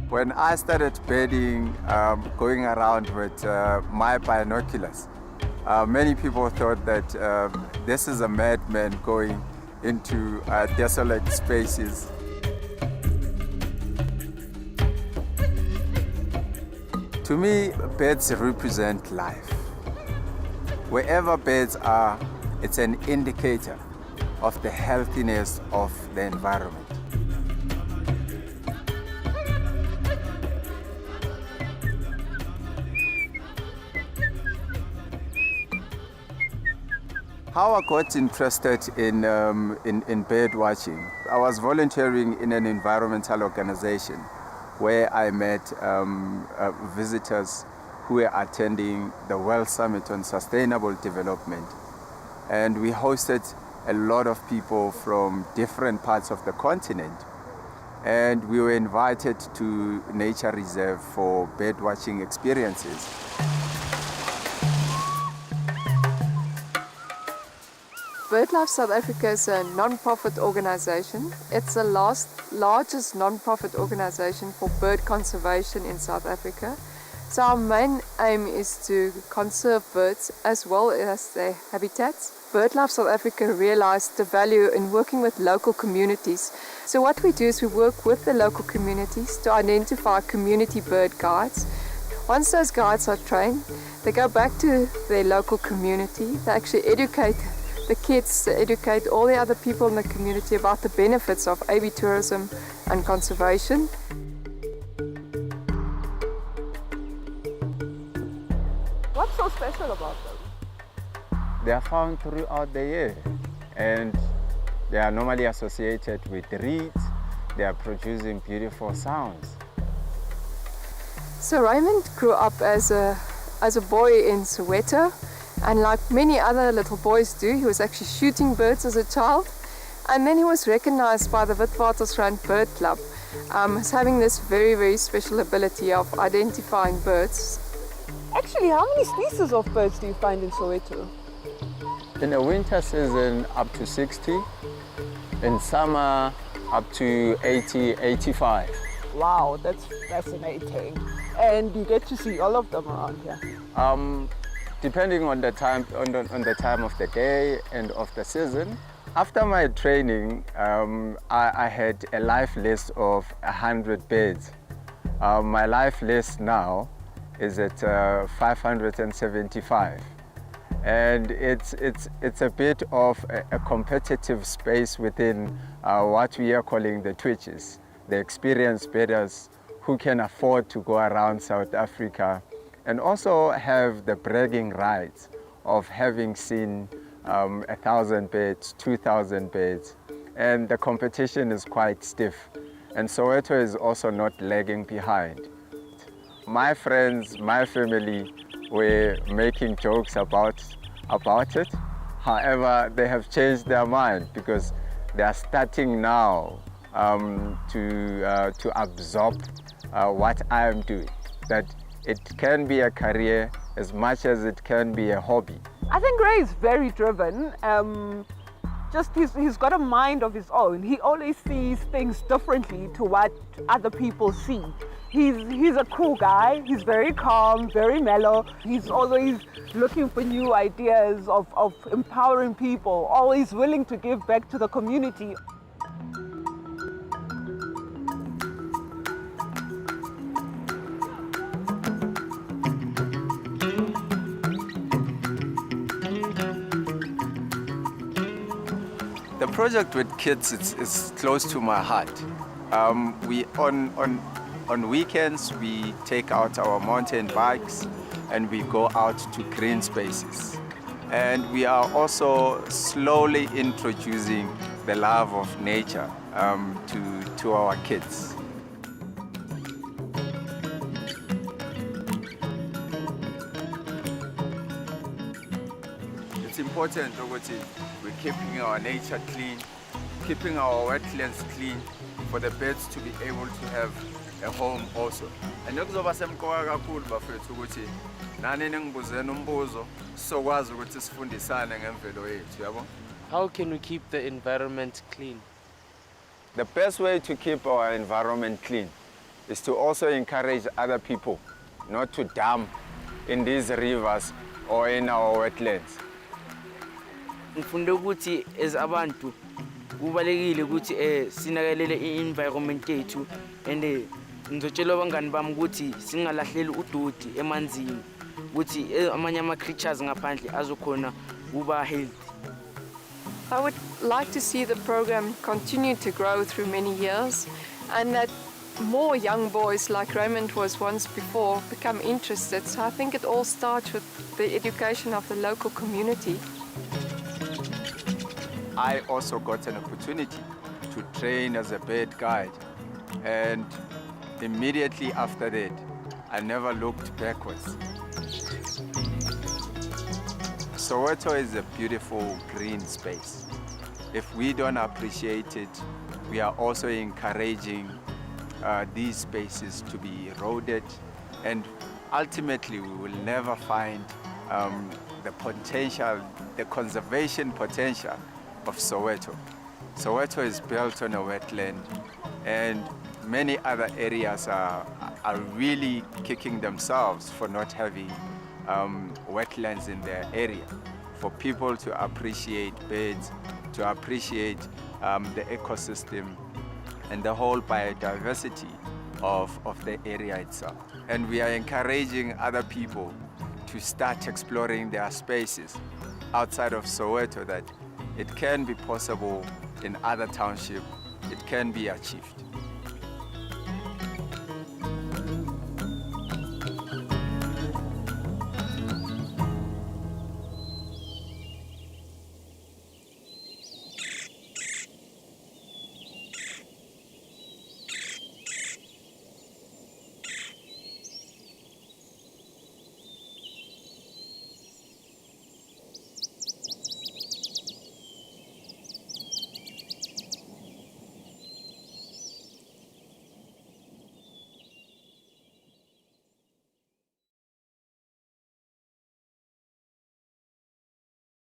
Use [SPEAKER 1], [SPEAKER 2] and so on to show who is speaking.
[SPEAKER 1] When I started birding, going around with my binoculars, many people thought that this is a madman going into desolate spaces. To me, birds represent life. Wherever birds are, it's an indicator of the healthiness of the environment. How I got interested in bird watching, I was volunteering in an environmental organization where I met visitors who were attending the World Summit on Sustainable Development. And we hosted a lot of people from different parts of the continent. And we were invited to Nature Reserve for bird watching experiences.
[SPEAKER 2] BirdLife South Africa is a non-profit organization. It's the largest non-profit organization for bird conservation in South Africa. So our main aim is to conserve birds as well as their habitats. BirdLife South Africa realized the value in working with local communities. So what we do is we work with the local communities to identify community bird guides. Once those guides are trained, they go back to their local community. They actually educate the kids, to educate all the other people in the community about the benefits of aviary tourism and conservation. What's so special about them?
[SPEAKER 1] They are found throughout the year and they are normally associated with reeds. They are producing beautiful sounds.
[SPEAKER 2] So Raymond grew up as a boy in Soweto. And like many other little boys do, he was actually shooting birds as a child. And then he was recognized by the Witwatersrand Bird Club as having this very, very special ability of identifying birds.
[SPEAKER 3] Actually, how many species of birds do you find in Soweto?
[SPEAKER 1] In the winter season, up to 60. In summer, up to 80, 85.
[SPEAKER 3] Wow, that's fascinating. And you get to see all of them around here?
[SPEAKER 1] Depending on the time, on the time of the day and of the season. After my training, I had a life list of 100 birds. My life list now is at 575, and it's a bit of a competitive space within what we are calling the twitches, the experienced birders who can afford to go around South Africa and also have the bragging rights of having seen 1,000 birds, 2,000 birds. And the competition is quite stiff. And Soweto is also not lagging behind. My friends, my family were making jokes about it. However, they have changed their mind because they are starting now to absorb what I am doing. That it can be a career as much as it can be a hobby.
[SPEAKER 3] I think Ray is very driven. He's got a mind of his own. He always sees things differently to what other people see. He's a cool guy. He's very calm, very mellow. He's always looking for new ideas of empowering people, always willing to give back to the community.
[SPEAKER 1] The project with kids is close to my heart. We on weekends we take out our mountain bikes and we go out to green spaces. And we are also slowly introducing the love of nature to our kids. It's important that we're keeping our nature clean, keeping our wetlands clean for the birds to be able to have a home also. And kuzoba semqoka kakhulu bafethu ukuthi nani ningibuzeni umbuzo sokwazi ukuthi sifundisane ngemvelo yethu, yabo?
[SPEAKER 4] How can we keep the environment clean?
[SPEAKER 1] The best way to keep our environment clean is to also encourage other people not to dump in these rivers or in our wetlands.
[SPEAKER 4] Ngifunde ukuthi as abantu kubalekile ukuthi sinakelele i-environment yethu and ngizotshela abangani bami ukuthi singalahleli udodi emanzini ukuthi amanye ama-creatures ngaphandle azokhona kuba healthy.
[SPEAKER 2] I would like to see the program continue to grow through many years and that more young boys like Raymond was once before become interested. So I think it all starts with the education of the local community.
[SPEAKER 1] I also got an opportunity to train as a bird guide, and immediately after that, I never looked backwards. Soweto is a beautiful green space. If we don't appreciate it, we are also encouraging these spaces to be eroded, and ultimately we will never find the potential, the conservation potential of Soweto. Soweto is built on a wetland, and many other areas are really kicking themselves for not having wetlands in their area. For people to appreciate birds, to appreciate the ecosystem and the whole biodiversity of the area itself. And we are encouraging other people to start exploring their spaces outside of Soweto, that it can be possible in other townships, it can be achieved.